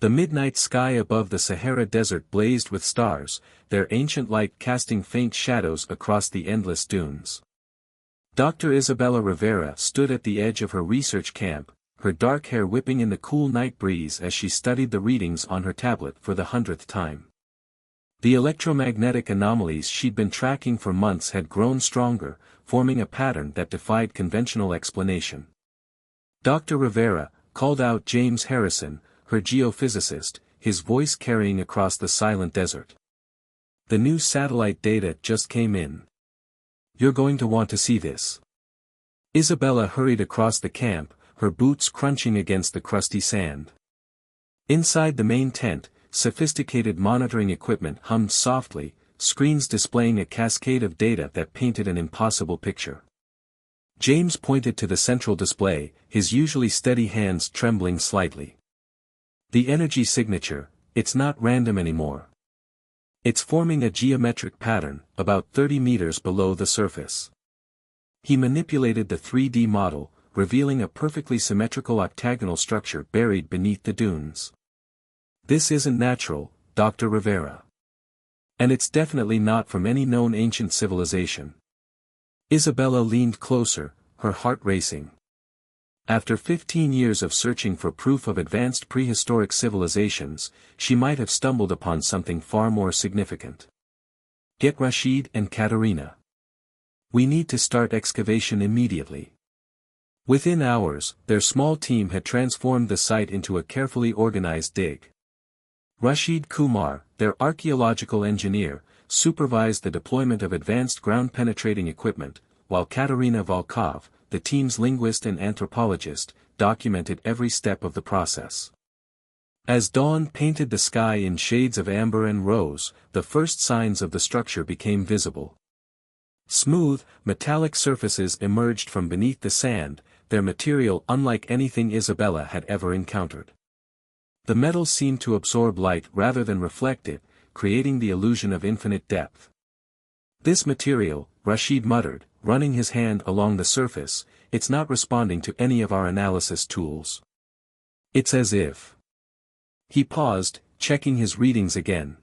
The midnight sky above the Sahara Desert blazed with stars, their ancient light casting faint shadows across the endless dunes. Dr. Isabella Rivera stood at the edge of her research camp, her dark hair whipping in the cool night breeze as she studied the readings on her tablet for the 100th time. The electromagnetic anomalies she'd been tracking for months had grown stronger, forming a pattern that defied conventional explanation. Dr. Rivera called out James Harrison, her geophysicist, his voice carrying across the silent desert. "The new satellite data just came in. You're going to want to see this." Isabella hurried across the camp, her boots crunching against the crusty sand. Inside the main tent, sophisticated monitoring equipment hummed softly, screens displaying a cascade of data that painted an impossible picture. James pointed to the central display, his usually steady hands trembling slightly. "The energy signature, it's not random anymore. It's forming a geometric pattern, about 30 meters below the surface." He manipulated the 3D model, revealing a perfectly symmetrical octagonal structure buried beneath the dunes. "This isn't natural, Dr. Rivera. And it's definitely not from any known ancient civilization." Isabella leaned closer, her heart racing. After 15 years of searching for proof of advanced prehistoric civilizations, she might have stumbled upon something far more significant. "Get Rashid and Katerina. We need to start excavation immediately." Within hours, their small team had transformed the site into a carefully organized dig. Rashid Kumar, their archaeological engineer, supervised the deployment of advanced ground-penetrating equipment, while Katerina Volkov, the team's linguist and anthropologist, documented every step of the process. As dawn painted the sky in shades of amber and rose, the first signs of the structure became visible. Smooth, metallic surfaces emerged from beneath the sand, their material unlike anything Isabella had ever encountered. The metal seemed to absorb light rather than reflect it, creating the illusion of infinite depth. "This material," Rashid muttered, running his hand along the surface, "it's not responding to any of our analysis tools. It's as if..." He paused, checking his readings again.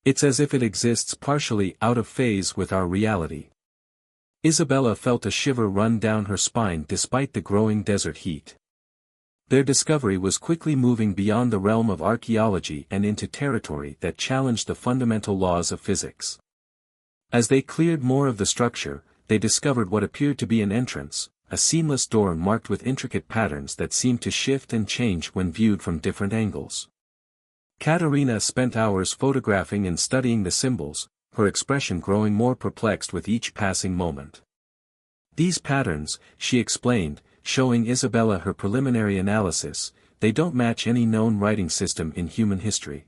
"It's as if it exists partially out of phase with our reality." Isabella felt a shiver run down her spine despite the growing desert heat. Their discovery was quickly moving beyond the realm of archaeology and into territory that challenged the fundamental laws of physics. As they cleared more of the structure, they discovered what appeared to be an entrance, a seamless door marked with intricate patterns that seemed to shift and change when viewed from different angles. Katerina spent hours photographing and studying the symbols, her expression growing more perplexed with each passing moment. "These patterns," she explained, showing Isabella her preliminary analysis, "they don't match any known writing system in human history.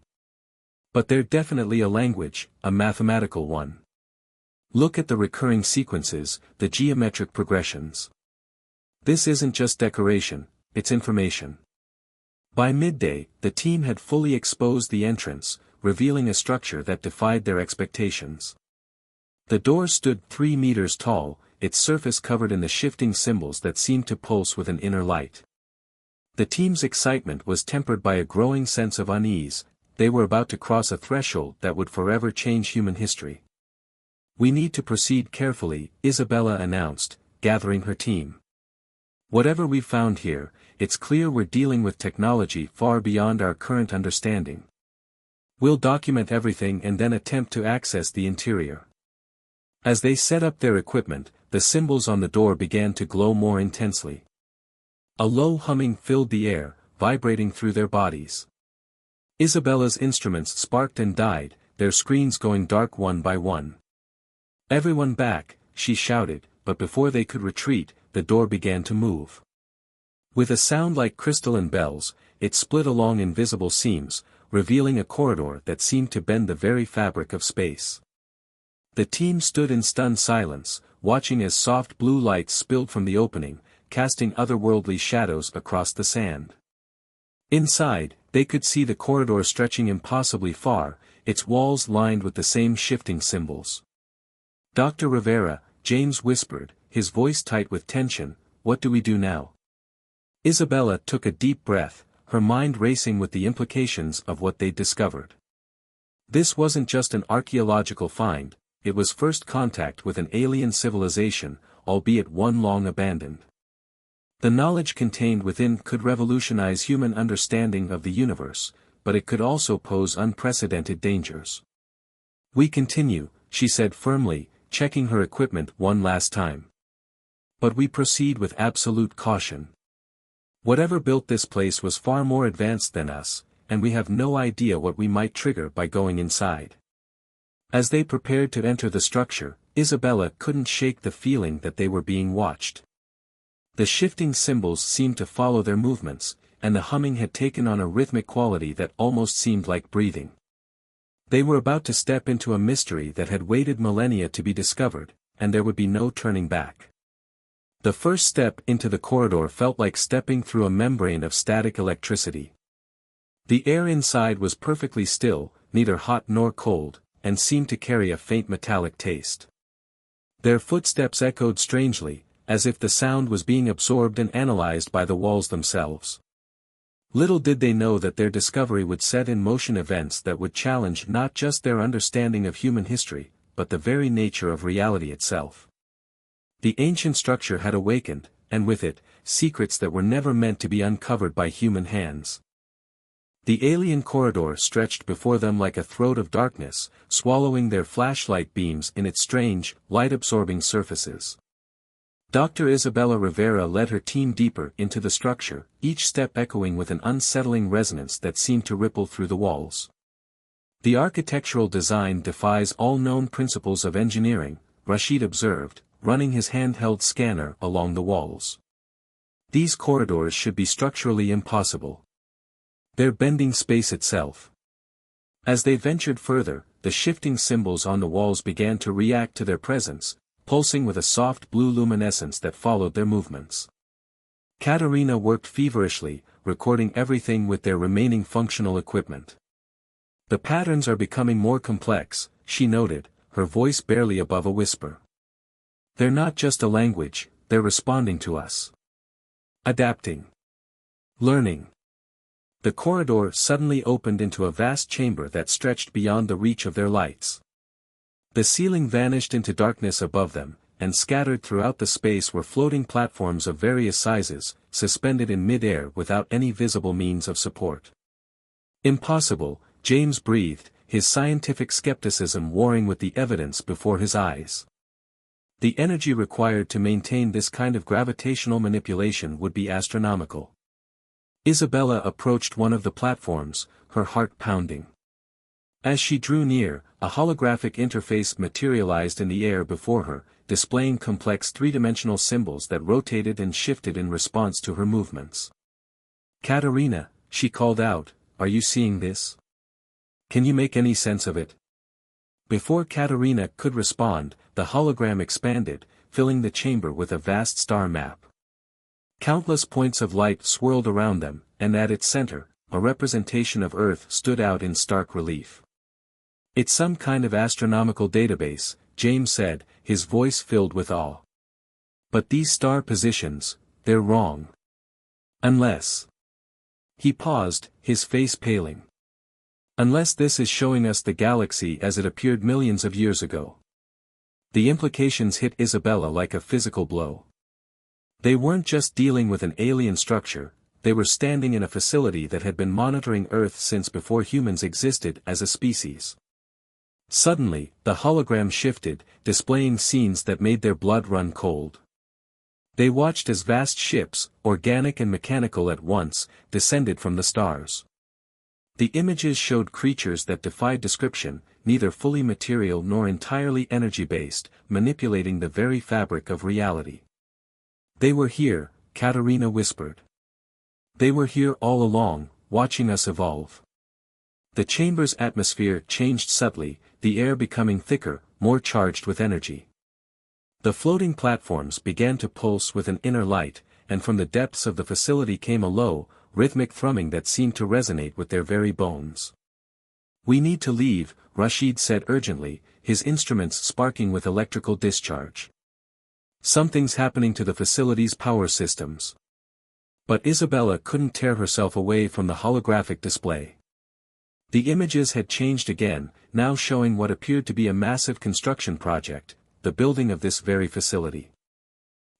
But they're definitely a language, a mathematical one. Look at the recurring sequences, the geometric progressions. This isn't just decoration, it's information." By midday, the team had fully exposed the entrance, revealing a structure that defied their expectations. The door stood 3 meters tall, its surface covered in the shifting symbols that seemed to pulse with an inner light. The team's excitement was tempered by a growing sense of unease. They were about to cross a threshold that would forever change human history. "We need to proceed carefully," Isabella announced, gathering her team. "Whatever we've found here, it's clear we're dealing with technology far beyond our current understanding. We'll document everything and then attempt to access the interior." As they set up their equipment, the symbols on the door began to glow more intensely. A low humming filled the air, vibrating through their bodies. Isabella's instruments sparked and died, their screens going dark one by one. "Everyone back," she shouted, but before they could retreat, the door began to move. With a sound like crystalline bells, it split along invisible seams, revealing a corridor that seemed to bend the very fabric of space. The team stood in stunned silence, watching as soft blue light spilled from the opening, casting otherworldly shadows across the sand. Inside, they could see the corridor stretching impossibly far, its walls lined with the same shifting symbols. "Dr. Rivera," James whispered, his voice tight with tension, "what do we do now?" Isabella took a deep breath, her mind racing with the implications of what they'd discovered. This wasn't just an archaeological find, it was first contact with an alien civilization, albeit one long abandoned. The knowledge contained within could revolutionize human understanding of the universe, but it could also pose unprecedented dangers. "We continue," she said firmly, checking her equipment one last time. "But we proceed with absolute caution. Whatever built this place was far more advanced than us, and we have no idea what we might trigger by going inside." As they prepared to enter the structure, Isabella couldn't shake the feeling that they were being watched. The shifting symbols seemed to follow their movements, and the humming had taken on a rhythmic quality that almost seemed like breathing. They were about to step into a mystery that had waited millennia to be discovered, and there would be no turning back. The first step into the corridor felt like stepping through a membrane of static electricity. The air inside was perfectly still, neither hot nor cold, and seemed to carry a faint metallic taste. Their footsteps echoed strangely, as if the sound was being absorbed and analyzed by the walls themselves. Little did they know that their discovery would set in motion events that would challenge not just their understanding of human history, but the very nature of reality itself. The ancient structure had awakened, and with it, secrets that were never meant to be uncovered by human hands. The alien corridor stretched before them like a throat of darkness, swallowing their flashlight beams in its strange, light-absorbing surfaces. Dr. Isabella Rivera led her team deeper into the structure, each step echoing with an unsettling resonance that seemed to ripple through the walls. "The architectural design defies all known principles of engineering," Rashid observed, running his handheld scanner along the walls. "These corridors should be structurally impossible. They're bending space itself." As they ventured further, the shifting symbols on the walls began to react to their presence, pulsing with a soft blue luminescence that followed their movements. Katerina worked feverishly, recording everything with their remaining functional equipment. "The patterns are becoming more complex," she noted, her voice barely above a whisper. "They're not just a language, they're responding to us. Adapting. Learning." The corridor suddenly opened into a vast chamber that stretched beyond the reach of their lights. The ceiling vanished into darkness above them, and scattered throughout the space were floating platforms of various sizes, suspended in mid-air without any visible means of support. "Impossible," James breathed, his scientific skepticism warring with the evidence before his eyes. The energy required to maintain this kind of gravitational manipulation would be astronomical. Isabella approached one of the platforms, her heart pounding. As she drew near, a holographic interface materialized in the air before her, displaying complex three-dimensional symbols that rotated and shifted in response to her movements. "Katerina," she called out, "are you seeing this? Can you make any sense of it?" Before Katerina could respond, the hologram expanded, filling the chamber with a vast star map. Countless points of light swirled around them, and at its center, a representation of Earth stood out in stark relief. "It's some kind of astronomical database," James said, his voice filled with awe. "But these star positions, they're wrong. Unless..." He paused, his face paling. "Unless this is showing us the galaxy as it appeared millions of years ago." The implications hit Isabella like a physical blow. They weren't just dealing with an alien structure, they were standing in a facility that had been monitoring Earth since before humans existed as a species. Suddenly, the hologram shifted, displaying scenes that made their blood run cold. They watched as vast ships, organic and mechanical at once, descended from the stars. The images showed creatures that defied description, neither fully material nor entirely energy-based, manipulating the very fabric of reality. "They were here," Katerina whispered. "They were here all along, watching us evolve." The chamber's atmosphere changed subtly, the air becoming thicker, more charged with energy. The floating platforms began to pulse with an inner light, and from the depths of the facility came a low, rhythmic thrumming that seemed to resonate with their very bones. "We need to leave," Rashid said urgently, his instruments sparking with electrical discharge. "Something's happening to the facility's power systems." But Isabella couldn't tear herself away from the holographic display. The images had changed again, now showing what appeared to be a massive construction project, the building of this very facility.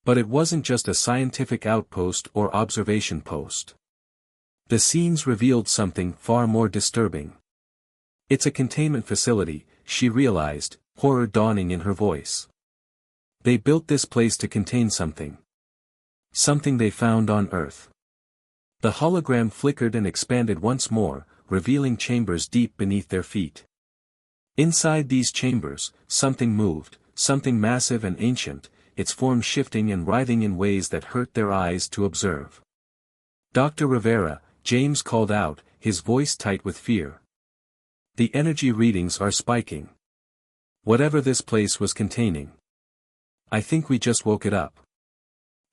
But it wasn't just a scientific outpost or observation post. The scenes revealed something far more disturbing. It's a containment facility, she realized, horror dawning in her voice. They built this place to contain something. Something they found on Earth. The hologram flickered and expanded once more, revealing chambers deep beneath their feet. Inside these chambers, something moved, something massive and ancient, its form shifting and writhing in ways that hurt their eyes to observe. "Dr. Rivera," James called out, his voice tight with fear. "The energy readings are spiking. Whatever this place was containing. I think we just woke it up."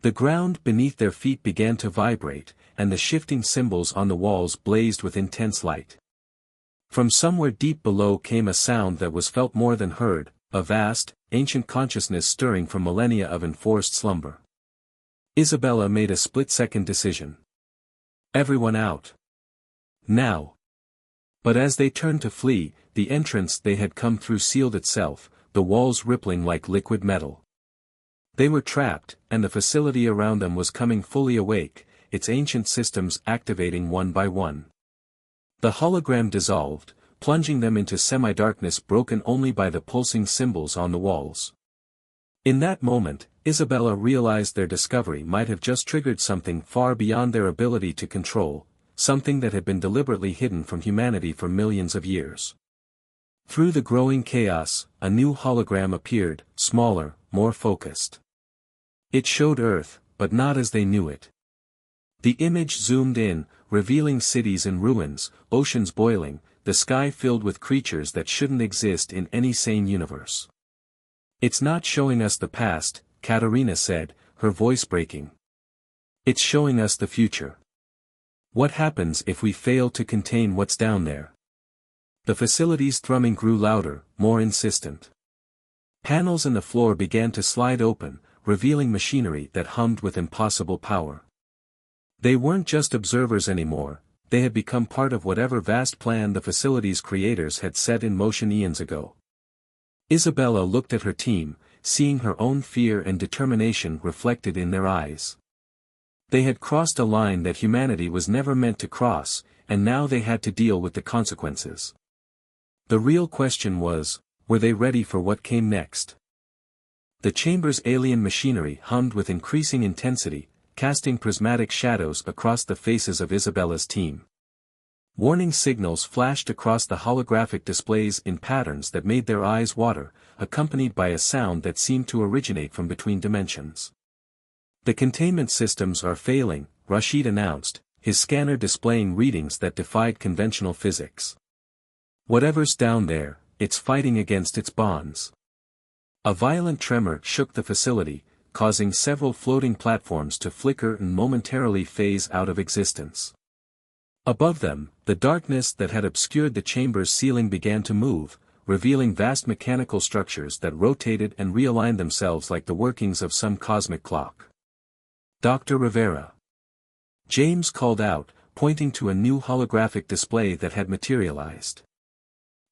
The ground beneath their feet began to vibrate, and the shifting symbols on the walls blazed with intense light. From somewhere deep below came a sound that was felt more than heard, a vast, ancient consciousness stirring from millennia of enforced slumber. Isabella made a split-second decision. Everyone out. Now. But as they turned to flee, the entrance they had come through sealed itself, the walls rippling like liquid metal. They were trapped, and the facility around them was coming fully awake, its ancient systems activating one by one. The hologram dissolved, plunging them into semi-darkness broken only by the pulsing symbols on the walls. In that moment, Isabella realized their discovery might have just triggered something far beyond their ability to control, something that had been deliberately hidden from humanity for millions of years. Through the growing chaos, a new hologram appeared, smaller, more focused. It showed Earth, but not as they knew it. The image zoomed in, revealing cities in ruins, oceans boiling, the sky filled with creatures that shouldn't exist in any sane universe. "It's not showing us the past," Katerina said, her voice breaking. "It's showing us the future. What happens if we fail to contain what's down there?" The facility's thrumming grew louder, more insistent. Panels in the floor began to slide open, revealing machinery that hummed with impossible power. They weren't just observers anymore, they had become part of whatever vast plan the facility's creators had set in motion eons ago. Isabella looked at her team, seeing her own fear and determination reflected in their eyes. They had crossed a line that humanity was never meant to cross, and now they had to deal with the consequences. The real question was, were they ready for what came next? The chamber's alien machinery hummed with increasing intensity, casting prismatic shadows across the faces of Isabella's team. Warning signals flashed across the holographic displays in patterns that made their eyes water, accompanied by a sound that seemed to originate from between dimensions. "The containment systems are failing," Rashid announced, his scanner displaying readings that defied conventional physics. "Whatever's down there, it's fighting against its bonds." A violent tremor shook the facility, causing several floating platforms to flicker and momentarily phase out of existence. Above them, the darkness that had obscured the chamber's ceiling began to move, revealing vast mechanical structures that rotated and realigned themselves like the workings of some cosmic clock. "Dr. Rivera." James called out, pointing to a new holographic display that had materialized.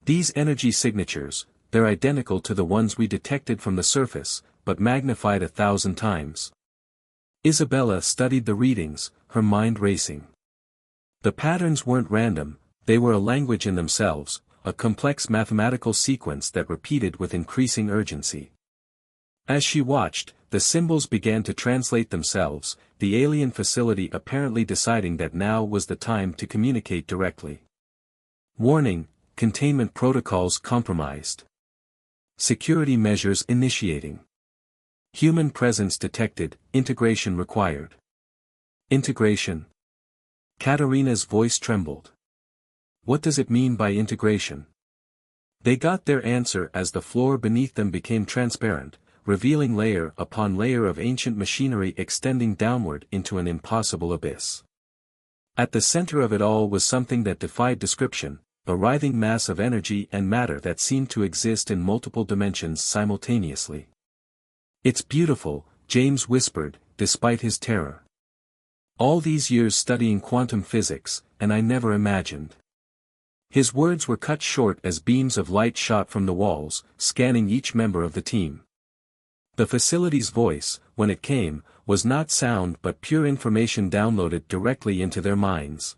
"These energy signatures, they're identical to the ones we detected from the surface, but magnified 1,000 times." Isabella studied the readings, her mind racing. The patterns weren't random, they were a language in themselves, a complex mathematical sequence that repeated with increasing urgency. As she watched, the symbols began to translate themselves, the alien facility apparently deciding that now was the time to communicate directly. "Warning, containment protocols compromised. Security measures initiating. Human presence detected, integration required." "Integration?" Katerina's voice trembled. "What does it mean by integration?" They got their answer as the floor beneath them became transparent, revealing layer upon layer of ancient machinery extending downward into an impossible abyss. At the center of it all was something that defied description, a writhing mass of energy and matter that seemed to exist in multiple dimensions simultaneously. "It's beautiful," James whispered, despite his terror. All these years studying quantum physics, and I never imagined. His words were cut short as beams of light shot from the walls, scanning each member of the team. The facility's voice, when it came, was not sound but pure information downloaded directly into their minds.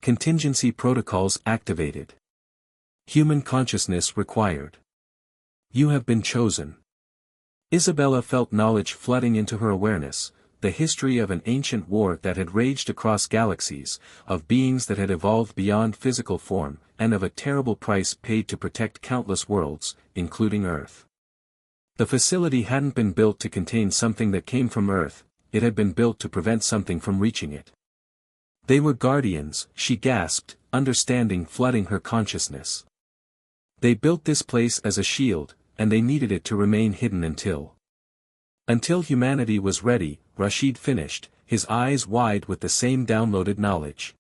Contingency protocols activated. Human consciousness required. You have been chosen. Isabella felt knowledge flooding into her awareness, the history of an ancient war that had raged across galaxies, of beings that had evolved beyond physical form, and of a terrible price paid to protect countless worlds, including Earth. The facility hadn't been built to contain something that came from Earth, it had been built to prevent something from reaching it. They were guardians, she gasped, understanding flooding her consciousness. They built this place as a shield, and they needed it to remain hidden until humanity was ready, Rashid finished, his eyes wide with the same downloaded knowledge.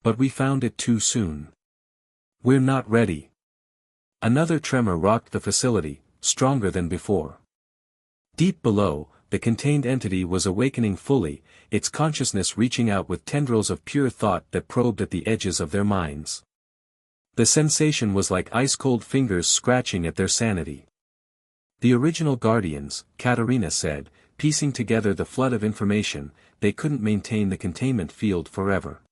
But we found it too soon. We're not ready. Another tremor rocked the facility, stronger than before. Deep below, the contained entity was awakening fully, its consciousness reaching out with tendrils of pure thought that probed at the edges of their minds. The sensation was like ice-cold fingers scratching at their sanity. The original guardians, Katerina said, piecing together the flood of information, they couldn't maintain the containment field forever.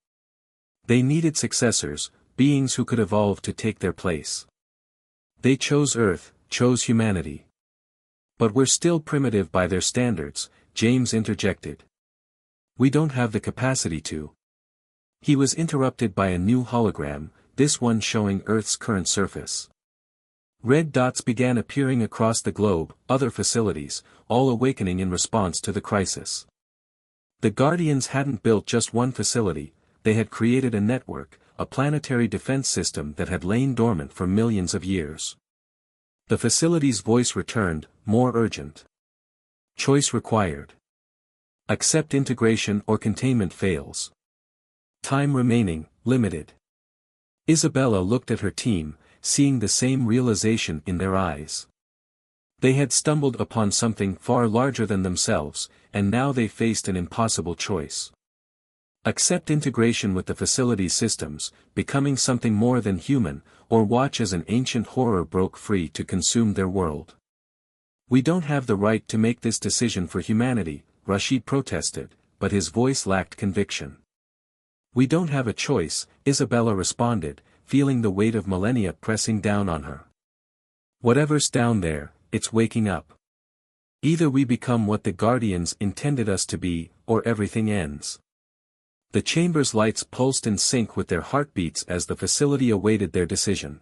They needed successors, beings who could evolve to take their place. They chose Earth, chose humanity. But we're still primitive by their standards, James interjected. We don't have the capacity to. He was interrupted by a new hologram, this one showing Earth's current surface. Red dots began appearing across the globe, other facilities, all awakening in response to the crisis. The Guardians hadn't built just one facility, they had created a network, a planetary defense system that had lain dormant for millions of years. The facility's voice returned, more urgent. Choice required. Accept integration or containment fails. Time remaining, limited. Isabella looked at her team, seeing the same realization in their eyes. They had stumbled upon something far larger than themselves, and now they faced an impossible choice. Accept integration with the facility's systems, becoming something more than human, or watch as an ancient horror broke free to consume their world. We don't have the right to make this decision for humanity, Rashid protested, but his voice lacked conviction. We don't have a choice, Isabella responded, feeling the weight of millennia pressing down on her. Whatever's down there, it's waking up. Either we become what the Guardians intended us to be, or everything ends. The chamber's lights pulsed in sync with their heartbeats as the facility awaited their decision.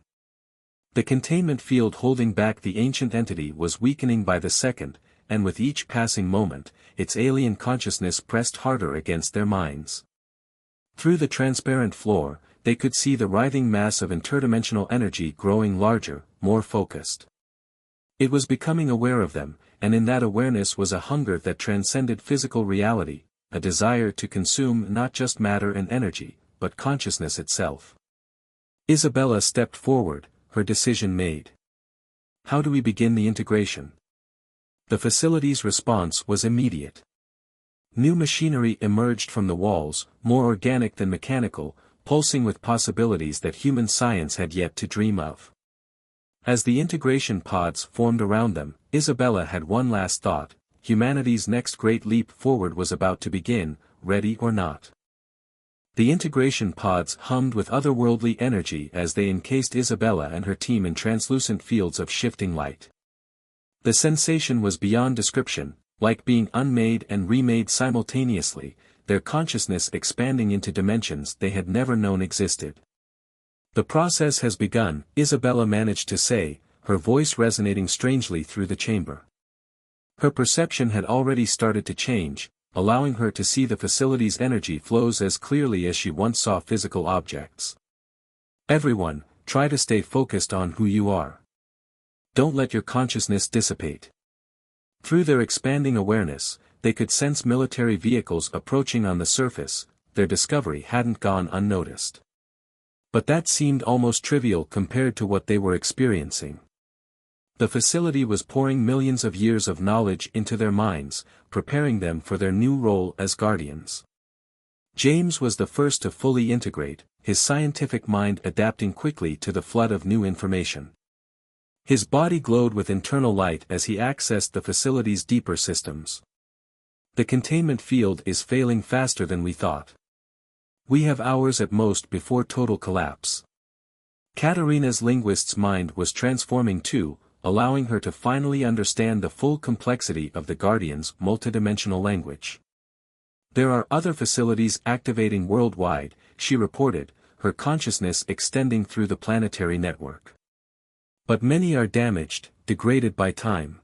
The containment field holding back the ancient entity was weakening by the second, and with each passing moment, its alien consciousness pressed harder against their minds. Through the transparent floor, they could see the writhing mass of interdimensional energy growing larger, more focused. It was becoming aware of them, and in that awareness was a hunger that transcended physical reality, a desire to consume not just matter and energy, but consciousness itself. Isabella stepped forward, her decision made. How do we begin the integration? The facility's response was immediate. New machinery emerged from the walls, more organic than mechanical, pulsing with possibilities that human science had yet to dream of. As the integration pods formed around them, Isabella had one last thought: humanity's next great leap forward was about to begin, ready or not. The integration pods hummed with otherworldly energy as they encased Isabella and her team in translucent fields of shifting light. The sensation was beyond description, like being unmade and remade simultaneously, their consciousness expanding into dimensions they had never known existed. The process has begun, Isabella managed to say, her voice resonating strangely through the chamber. Her perception had already started to change, allowing her to see the facility's energy flows as clearly as she once saw physical objects. Everyone, try to stay focused on who you are. Don't let your consciousness dissipate. Through their expanding awareness, they could sense military vehicles approaching on the surface, their discovery hadn't gone unnoticed. But that seemed almost trivial compared to what they were experiencing. The facility was pouring millions of years of knowledge into their minds, preparing them for their new role as guardians. James was the first to fully integrate, his scientific mind adapting quickly to the flood of new information. His body glowed with internal light as he accessed the facility's deeper systems. The containment field is failing faster than we thought. We have hours at most before total collapse. Katerina's linguist's mind was transforming too, allowing her to finally understand the full complexity of the Guardian's multidimensional language. There are other facilities activating worldwide, she reported, her consciousness extending through the planetary network. But many are damaged, degraded by time.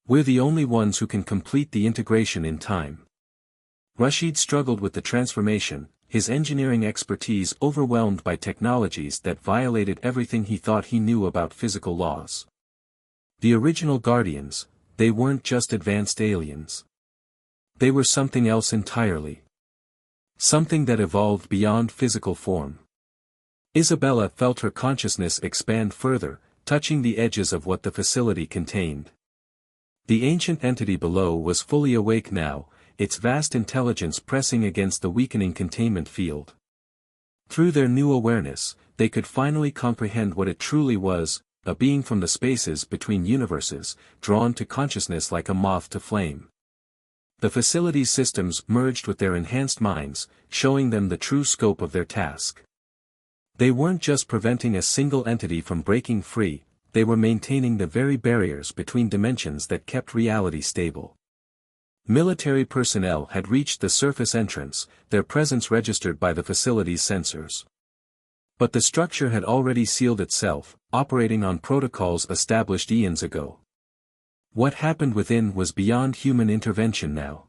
We're the only ones who can complete the integration in time. Rashid struggled with the transformation, his engineering expertise overwhelmed by technologies that violated everything he thought he knew about physical laws. The original Guardians, they weren't just advanced aliens. They were something else entirely. Something that evolved beyond physical form. Isabella felt her consciousness expand further, touching the edges of what the facility contained. The ancient entity below was fully awake now, its vast intelligence pressing against the weakening containment field. Through their new awareness, they could finally comprehend what it truly was, a being from the spaces between universes, drawn to consciousness like a moth to flame. The facility's systems merged with their enhanced minds, showing them the true scope of their task. They weren't just preventing a single entity from breaking free, they were maintaining the very barriers between dimensions that kept reality stable. Military personnel had reached the surface entrance, their presence registered by the facility's sensors. But the structure had already sealed itself, operating on protocols established eons ago. What happened within was beyond human intervention now.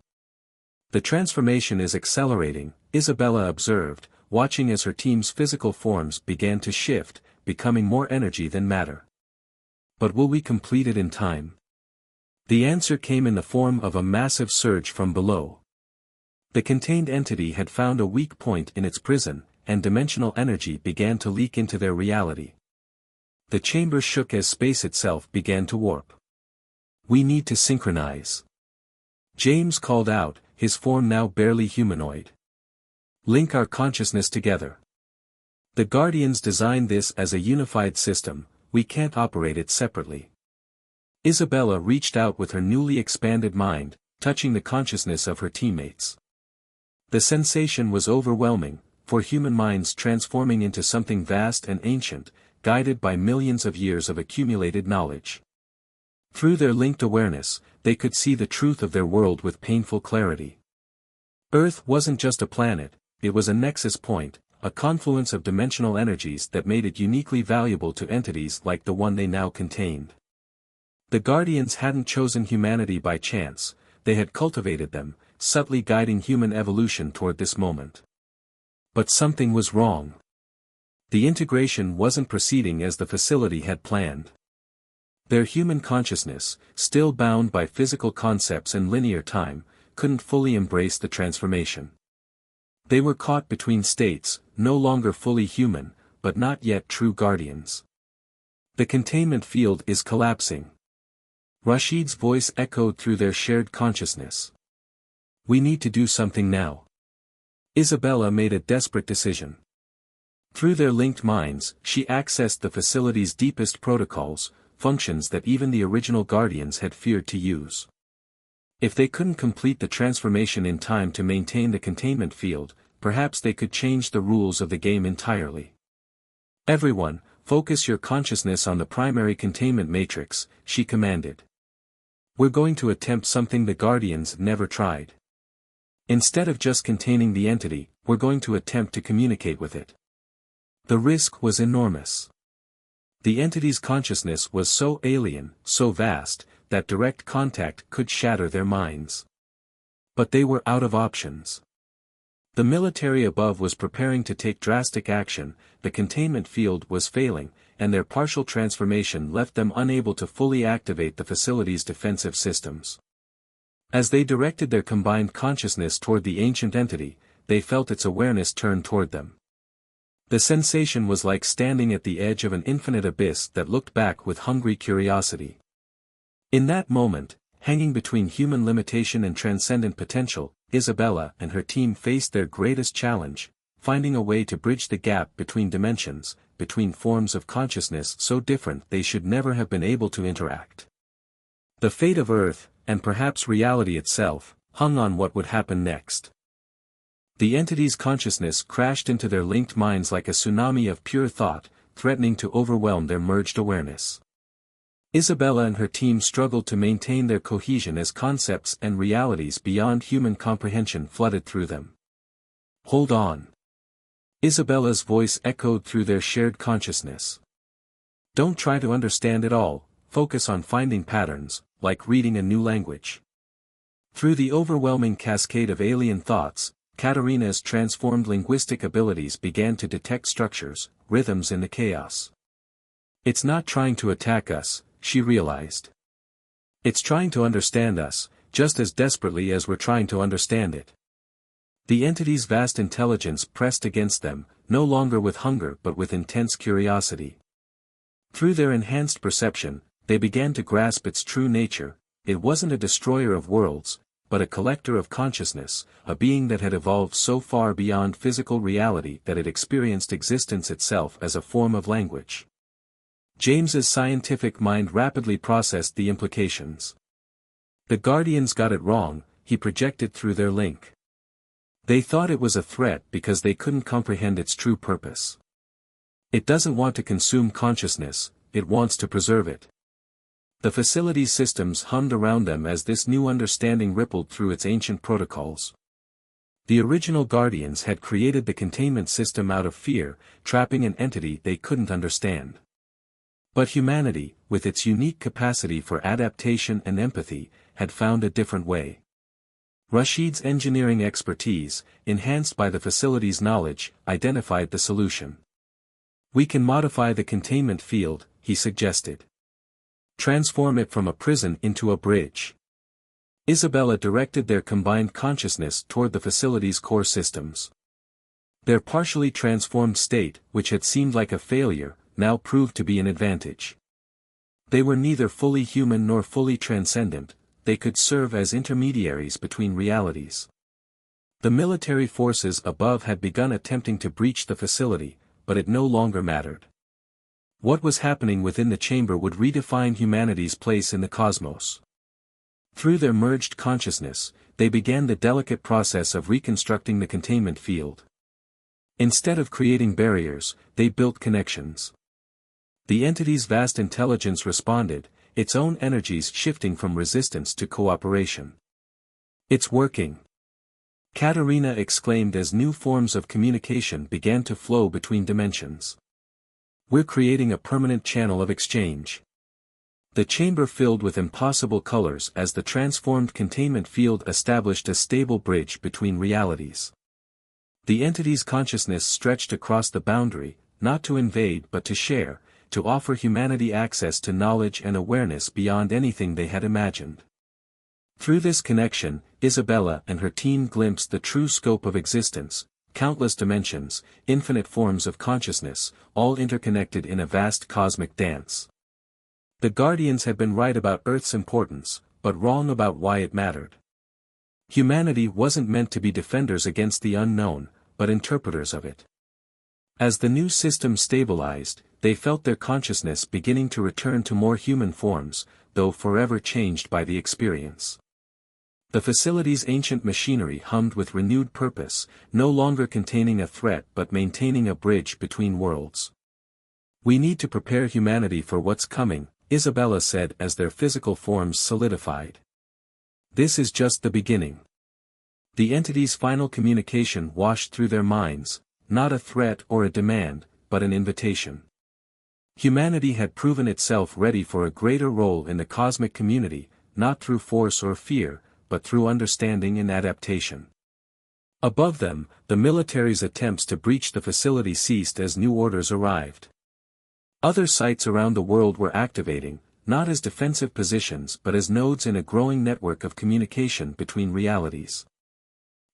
The transformation is accelerating, Isabella observed, watching as her team's physical forms began to shift, becoming more energy than matter. But will we complete it in time? The answer came in the form of a massive surge from below. The contained entity had found a weak point in its prison, and dimensional energy began to leak into their reality. The chamber shook as space itself began to warp. We need to synchronize. James called out, his form now barely humanoid. Link our consciousness together. The Guardians designed this as a unified system, we can't operate it separately. Isabella reached out with her newly expanded mind, touching the consciousness of her teammates. The sensation was overwhelming, for human minds transforming into something vast and ancient, guided by millions of years of accumulated knowledge. Through their linked awareness, they could see the truth of their world with painful clarity. Earth wasn't just a planet, it was a nexus point, a confluence of dimensional energies that made it uniquely valuable to entities like the one they now contained. The Guardians hadn't chosen humanity by chance, they had cultivated them, subtly guiding human evolution toward this moment. But something was wrong. The integration wasn't proceeding as the facility had planned. Their human consciousness, still bound by physical concepts and linear time, couldn't fully embrace the transformation. They were caught between states, no longer fully human, but not yet true Guardians. The containment field is collapsing. Rashid's voice echoed through their shared consciousness. We need to do something now. Isabella made a desperate decision. Through their linked minds, she accessed the facility's deepest protocols, functions that even the original Guardians had feared to use. If they couldn't complete the transformation in time to maintain the containment field, perhaps they could change the rules of the game entirely. Everyone, focus your consciousness on the primary containment matrix, she commanded. We're going to attempt something the Guardians never tried. Instead of just containing the entity, we're going to attempt to communicate with it. The risk was enormous. The entity's consciousness was so alien, so vast, that direct contact could shatter their minds. But they were out of options. The military above was preparing to take drastic action, the containment field was failing, and their partial transformation left them unable to fully activate the facility's defensive systems. As they directed their combined consciousness toward the ancient entity, they felt its awareness turn toward them. The sensation was like standing at the edge of an infinite abyss that looked back with hungry curiosity. In that moment, hanging between human limitation and transcendent potential, Isabella and her team faced their greatest challenge, finding a way to bridge the gap between dimensions, between forms of consciousness so different they should never have been able to interact. The fate of Earth, and perhaps reality itself, hung on what would happen next. The entity's consciousness crashed into their linked minds like a tsunami of pure thought, threatening to overwhelm their merged awareness. Isabella and her team struggled to maintain their cohesion as concepts and realities beyond human comprehension flooded through them. Hold on. Isabella's voice echoed through their shared consciousness. Don't try to understand it all, focus on finding patterns, like reading a new language. Through the overwhelming cascade of alien thoughts, Katarina's transformed linguistic abilities began to detect structures, rhythms in the chaos. It's not trying to attack us, she realized. It's trying to understand us, just as desperately as we're trying to understand it. The entity's vast intelligence pressed against them, no longer with hunger but with intense curiosity. Through their enhanced perception, they began to grasp its true nature. It wasn't a destroyer of worlds, but a collector of consciousness, a being that had evolved so far beyond physical reality that it experienced existence itself as a form of language. James's scientific mind rapidly processed the implications. The Guardians got it wrong, he projected through their link. They thought it was a threat because they couldn't comprehend its true purpose. It doesn't want to consume consciousness, it wants to preserve it. The facility's systems hummed around them as this new understanding rippled through its ancient protocols. The original Guardians had created the containment system out of fear, trapping an entity they couldn't understand. But humanity, with its unique capacity for adaptation and empathy, had found a different way. Rashid's engineering expertise, enhanced by the facility's knowledge, identified the solution. We can modify the containment field, he suggested. Transform it from a prison into a bridge. Isabella directed their combined consciousness toward the facility's core systems. Their partially transformed state, which had seemed like a failure, now proved to be an advantage. They were neither fully human nor fully transcendent, they could serve as intermediaries between realities. The military forces above had begun attempting to breach the facility, but it no longer mattered. What was happening within the chamber would redefine humanity's place in the cosmos. Through their merged consciousness, they began the delicate process of reconstructing the containment field. Instead of creating barriers, they built connections. The entity's vast intelligence responded, its own energies shifting from resistance to cooperation. It's working. Katarina exclaimed as new forms of communication began to flow between dimensions. We're creating a permanent channel of exchange. The chamber filled with impossible colors as the transformed containment field established a stable bridge between realities. The entity's consciousness stretched across the boundary, not to invade but to share, to offer humanity access to knowledge and awareness beyond anything they had imagined. Through this connection, Isabella and her team glimpsed the true scope of existence, countless dimensions, infinite forms of consciousness, all interconnected in a vast cosmic dance. The Guardians had been right about Earth's importance, but wrong about why it mattered. Humanity wasn't meant to be defenders against the unknown, but interpreters of it. As the new system stabilized, they felt their consciousness beginning to return to more human forms, though forever changed by the experience. The facility's ancient machinery hummed with renewed purpose, no longer containing a threat but maintaining a bridge between worlds. We need to prepare humanity for what's coming, Isabella said as their physical forms solidified. This is just the beginning. The entity's final communication washed through their minds, not a threat or a demand, but an invitation. Humanity had proven itself ready for a greater role in the cosmic community, not through force or fear, but through understanding and adaptation. Above them, the military's attempts to breach the facility ceased as new orders arrived. Other sites around the world were activating, not as defensive positions but as nodes in a growing network of communication between realities.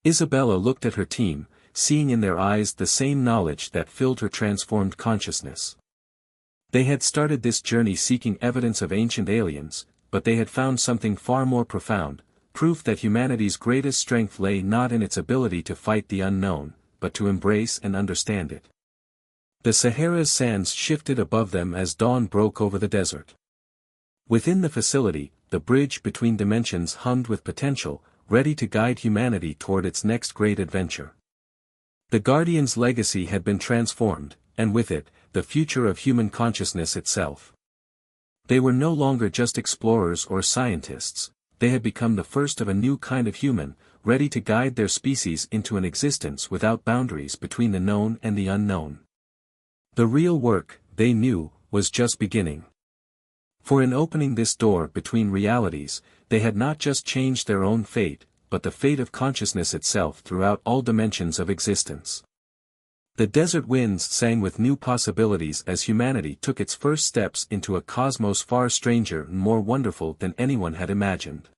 Isabella looked at her team, seeing in their eyes the same knowledge that filled her transformed consciousness. They had started this journey seeking evidence of ancient aliens, but they had found something far more profound, proof that humanity's greatest strength lay not in its ability to fight the unknown, but to embrace and understand it. The Sahara's sands shifted above them as dawn broke over the desert. Within the facility, the bridge between dimensions hummed with potential, ready to guide humanity toward its next great adventure. The Guardian's legacy had been transformed, and with it, the future of human consciousness itself. They were no longer just explorers or scientists, they had become the first of a new kind of human, ready to guide their species into an existence without boundaries between the known and the unknown. The real work, they knew, was just beginning. For in opening this door between realities, they had not just changed their own fate, but the fate of consciousness itself throughout all dimensions of existence. The desert winds sang with new possibilities as humanity took its first steps into a cosmos far stranger and more wonderful than anyone had imagined.